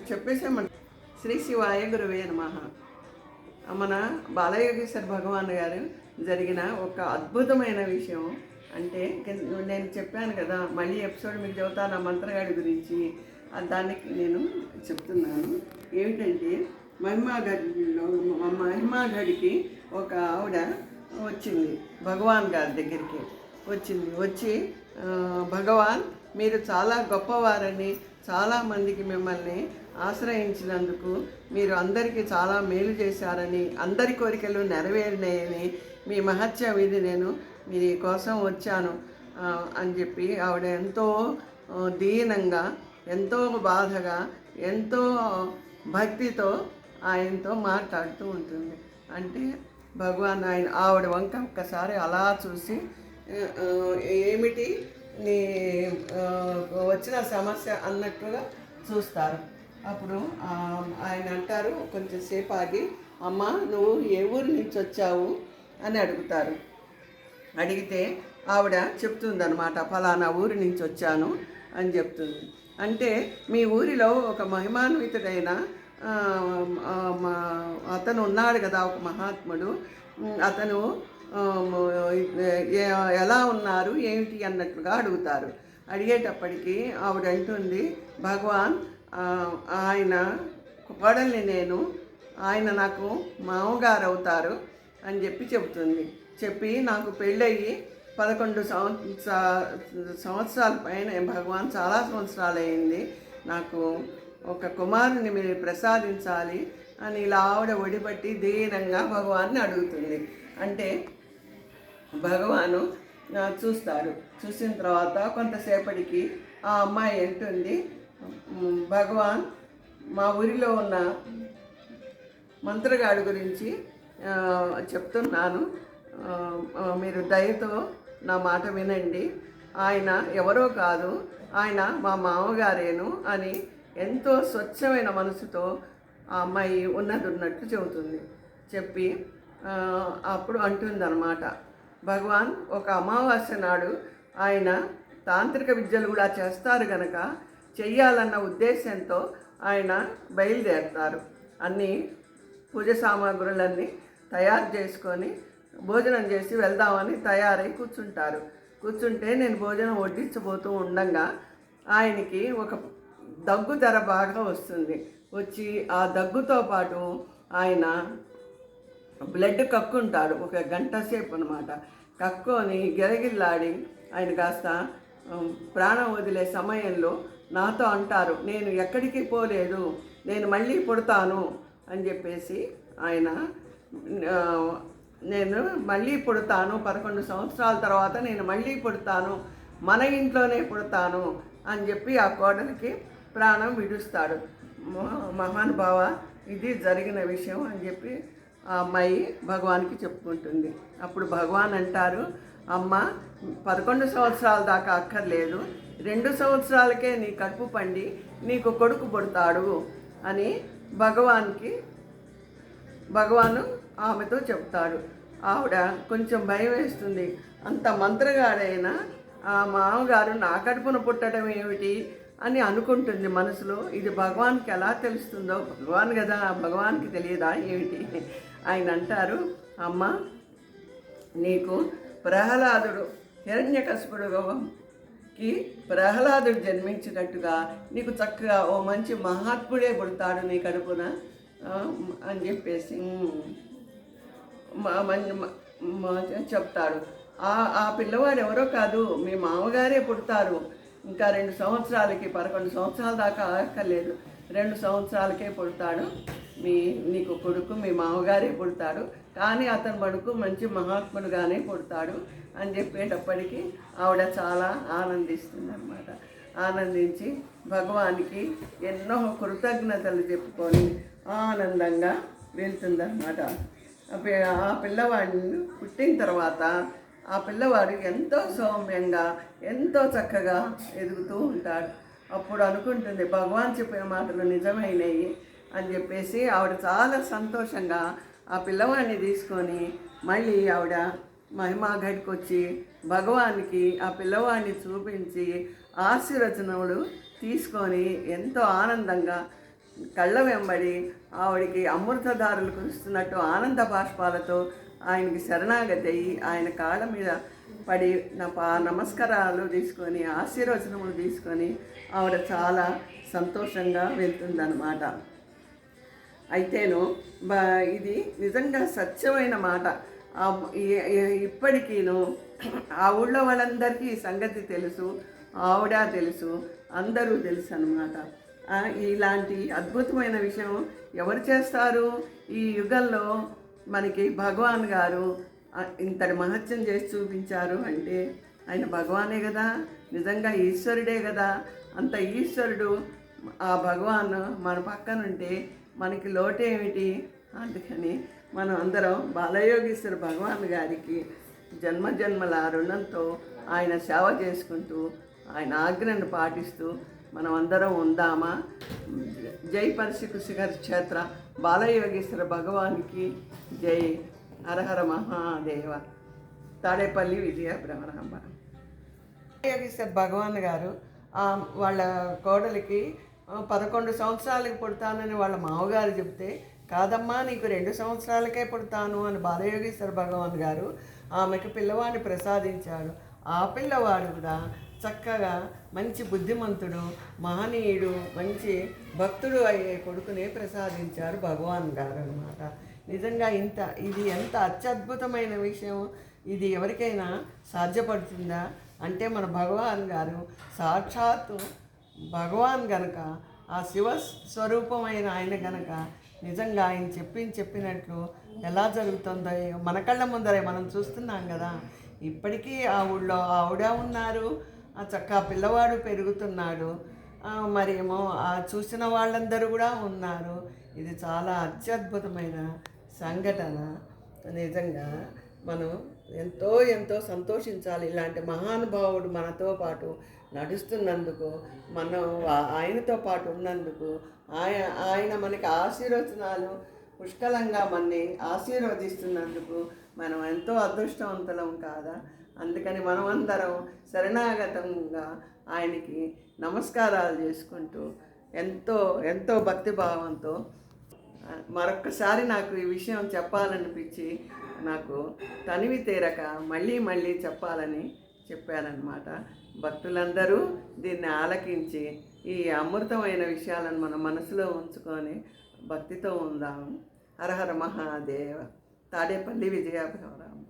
చెప్పేసామంట. శ్రీ శివాయ గురువే నమః. మన బాలయోగేశ్వర భగవాన్ గారు జరిగిన ఒక అద్భుతమైన విషయం అంటే నేను చెప్పాను కదా, మళ్ళీ ఎపిసోడ్ మీకు చెబుతాను ఆ మంత్రగాడి గురించి. దానికి నేను చెప్తున్నాను. ఏమిటంటే మహిమాగడికి ఒక ఆవిడ వచ్చింది, భగవాన్ గారి దగ్గరికి వచ్చి భగవాన్ మీరు చాలా గొప్పవారని, చాలామందికి మిమ్మల్ని ఆశ్రయించినందుకు మీరు అందరికీ చాలా మేలు చేశారని, అందరి కోరికలు నెరవేరినాయని, మీ మహత్యం ఇది, నేను మీ కోసం వచ్చాను అని చెప్పి ఆవిడ ఎంతో దీనంగా, ఎంతో బాధగా, ఎంతో భక్తితో ఆయనతో మాట్లాడుతూ ఉంటుంది. అంటే భగవాన్ ఆవిడ వంక ఒక్కసారి అలా చూసి ఏమిటి నీ వచ్చిన సమస్య అన్నట్టుగా చూస్తారు. అప్పుడు ఆయన అంటారు, కొంచెం సేపు ఆగి, అమ్మ నువ్వు ఏ ఊరి నుంచి వచ్చావు అని అడుగుతారు. అడిగితే ఆవిడ చెప్తుందనమాట, ఫలానా ఊరి నుంచి వచ్చాను అని చెప్తుంది. అంటే మీ ఊరిలో ఒక మహిమాన్వితుడైన అతను ఉన్నాడు కదా, ఒక మహాత్ముడు, అతను ఎలా ఉన్నారు ఏమిటి అన్నట్లుగా అడుగుతారు. అడిగేటప్పటికీ ఆవిడ అంటుంది, భగవాన్ ఆయన కోడల్ని నేను, ఆయన నాకు మామగారు అవుతారు అని చెప్పి చెబుతుంది. చెప్పి నాకు పెళ్ళయి 11 సంవత్సరాల పైన, భగవాన్ చాలా సంవత్సరాలు అయింది, నాకు ఒక కుమారుని మీరు ప్రసాదించాలి అని ఇలా ఆవిడ ఒడిపట్టి దీనంగా భగవాన్ని అడుగుతుంది. అంటే భగవాను చూస్తారు. చూసిన తర్వాత కొంతసేపటికి ఆ అమ్మాయి అంటుంది, భగవాన్ మా ఊరిలో ఉన్న మంత్రగాడి గురించి చెప్తున్నాను, మీరు దయతో నా మాట వినండి, ఆయన ఎవరో కాదు, ఆయన మా మామగారేను అని ఎంతో స్వచ్ఛమైన మనసుతో ఆ అమ్మాయి ఉన్నట్టు చెబుతుంది. చెప్పి అప్పుడు అంటుందన్నమాట, భగవాన్ ఒక అమావాస్య నాడు ఆయన తాంత్రిక విద్యలు కూడా చేస్తారు కనుక చెయ్యాలన్న ఉద్దేశంతో ఆయన బయలుదేరుతారు. అన్నీ పూజ సామాగ్రులన్నీ తయారు చేసుకొని భోజనం చేసి వెళ్దామని తయారై కూర్చుంటే నేను భోజనం వడ్డించబోతూ ఉండగా ఆయనకి ఒక దగ్గు ధర బాగా వస్తుంది. వచ్చి ఆ దగ్గుతో పాటు ఆయన బ్లడ్ కక్కుంటాడు ఒక గంట సేపు అనమాట. కక్కుని గిరగిల్లాడి ఆయన కాస్త ప్రాణం వదిలే సమయంలో నాతో అంటారు, నేను ఎక్కడికి పోలేదు, నేను మళ్ళీ పుడతాను అని చెప్పేసి ఆయన, నేను మళ్ళీ పుడతాను, 11 సంవత్సరాల తర్వాత నేను మళ్ళీ పుడతాను, మన ఇంట్లోనే పుడతాను అని చెప్పి ఆ కోడలికి ప్రాణం విడుస్తాడు. మహానుభావ ఇది జరిగిన విషయం అని చెప్పి ఆ అమ్మాయి భగవాన్కి చెప్పుకుంటుంది. అప్పుడు భగవాన్ అంటారు, అమ్మ 11 సంవత్సరాల దాకా అక్కర్లేదు, 2 సంవత్సరాలకే నీ కడుపు పండి నీకు కొడుకు పుడతాడు అని భగవాను ఆమెతో చెప్తాడు. ఆవిడ కొంచెం భయం వేస్తుంది. అంత మంత్రగాడైన ఆ మామగారు నా కడుపున పుట్టడం ఏమిటి అని అనుకుంటుంది మనసులో. ఇది భగవాన్కి ఎలా తెలుస్తుందో, భగవాన్ కదా, భగవాన్కి తెలియదా ఏమిటి? ఆయన అంటారు, అమ్మ నీకు ప్రహ్లాదుడు, హిరణ్యకశిపుడుకి ప్రహ్లాదుడు జన్మించినట్టుగా నీకు చక్కగా ఓ మంచి మహాత్ముడే పుడతాడు నీ కడుపున అని చెప్పేసి చెప్తాడు. ఆ పిల్లవాడు ఎవరో కాదు, మీ మామగారే పుడతారు. ఇంకా 2 సంవత్సరాలకి, 11 సంవత్సరాల దాకా అక్కర్లేదు, 2 సంవత్సరాలకే పుడతాడు నీకు కొడుకు, మీ మామగారే పుడతాడు, కానీ అతని కొడుకు మంచి మహాత్ముడుగానే పుడతాడు అని చెప్పేటప్పటికీ ఆవిడ చాలా ఆనందిస్తుంది అన్నమాట. ఆనందించి భగవానికి ఎన్నో కృతజ్ఞతలు చెప్పుకొని ఆనందంగా వెళ్తుందన్నమాట. ఆ పిల్లవాడిని పుట్టిన తర్వాత ఆ పిల్లవాడు ఎంతో సౌమ్యంగా ఎంతో చక్కగా ఎదుగుతూ ఉంటాడు. అప్పుడు అనుకుంటుంది భగవాన్ చెప్పిన మాటలు నిజమైనవి అని చెప్పేసి ఆవిడ చాలా సంతోషంగా ఆ పిల్లవాడిని తీసుకొని మళ్ళీ ఆవిడ మహిమాగడికి వచ్చి భగవానికి ఆ పిల్లవాడిని చూపించి ఆశీర్వచనములు తీసుకొని ఎంతో ఆనందంగా కళ్ళ వెంబడి ఆవిడికి అమృతధారులు కురుస్తున్నట్టు ఆనంద బాష్పాలతో ఆయనకి శరణాగతి అయ్యి ఆయన కాళ్ళ మీద పడి నమస్కారాలు తీసుకొని ఆశీర్వచనములు తీసుకొని ఆవిడ చాలా సంతోషంగా వెళ్తుందన్నమాట. అయితేను ఇది నిజంగా సత్యమైన మాట. ఇప్పటికీను ఆ ఊళ్ళో వాళ్ళందరికీ ఈ సంగతి తెలుసు, ఆవిడ తెలుసు, అందరూ తెలుసు అన్నమాట. ఇలాంటి అద్భుతమైన విషయం ఎవరు చేస్తారు? ఈ యుగంలో మనకి భగవాన్ గారు ఇంతటి మహత్యం చేసి చూపించారు అంటే ఆయన భగవానే కదా, నిజంగా ఈశ్వరుడే కదా. అంత ఈశ్వరుడు ఆ భగవాన్ మన పక్కనుంటే మనకి లోటేమిటి? అందుకని మనం అందరం బాలయోగీశ్వర భగవాన్ గారికి జన్మజన్మల రుణంతో ఆయన సేవ చేసుకుంటూ ఆయన ఆజ్ఞను పాటిస్తూ మనం అందరం ఉందామా? జై పరిశుశిఖర క్షేత్ర బాలయోగేశ్వర భగవానికి జై. హరహర మహాదేవ. తాడేపల్లి విజయ బ్రహ్మరాంబ. బాలయోగేశ్వర భగవాన్ గారు వాళ్ళ కోడలికి 11 సంవత్సరాలకి పుడతానని వాళ్ళ మామగారు చెప్తే, కాదమ్మా నీకు 2 సంవత్సరాలకే పుడతాను అని బాలయోగేశ్వర భగవాన్ గారు ఆమెకు పిల్లవాడిని ప్రసాదించాడు. ఆ పిల్లవాడు కూడా చక్కగా మంచి బుద్ధిమంతుడు, మహనీయుడు, మంచి భక్తుడు అయ్యే కొడుకునే ప్రసాదించారు భగవాన్ గారు అన్నమాట. నిజంగా ఇది ఎంత అత్యద్భుతమైన విషయం. ఇది ఎవరికైనా సాధ్యపడుతుందా అంటే మన భగవాన్ గారు సాక్షాత్తు భగవాన్ గనక, ఆ శివ స్వరూపమైన ఆయన గనక నిజంగా ఆయన చెప్పినట్లు ఎలా జరుగుతుందో మన కళ్ళ ముందరే మనం చూస్తున్నాం కదా. ఇప్పటికీ ఆ ఊళ్ళో ఆవిడ ఉన్నారు, ఆ చక్క పిల్లవాడు పెరుగుతున్నాడు, మరేమో ఆ చూసిన వాళ్ళందరూ కూడా ఉన్నారు. ఇది చాలా అత్యద్భుతమైన సంఘటన. నిజంగా మనం ఎంతో ఎంతో సంతోషించాలి. ఇలాంటి మహానుభావుడు మనతో పాటు నడుస్తున్నందుకు, మనం ఆయనతో పాటు ఉన్నందుకు, ఆయన మనకి ఆశీర్వచనాలు పుష్కలంగా మనని ఆశీర్వదిస్తున్నందుకు మనం ఎంతో అదృష్టవంతులం కాదా? అందుకని మనమందరం శరణాగతంగా ఆయనకి నమస్కారాలు చేసుకుంటూ ఎంతో ఎంతో భక్తిభావంతో మరొక్కసారి నాకు ఈ విషయం చెప్పాలనిపించి నాకు తనివి తీరక మళ్ళీ మళ్ళీ చెప్పాలని చెప్పారనమాట. భక్తులందరూ దీన్ని ఆలకించి ఈ అమృతమైన విషయాలను మన మనసులో ఉంచుకొని భక్తితో ఉందాము. హరహర మహాదేవ. తాడేపల్లి విజయ బ్రహ్మరాంబ.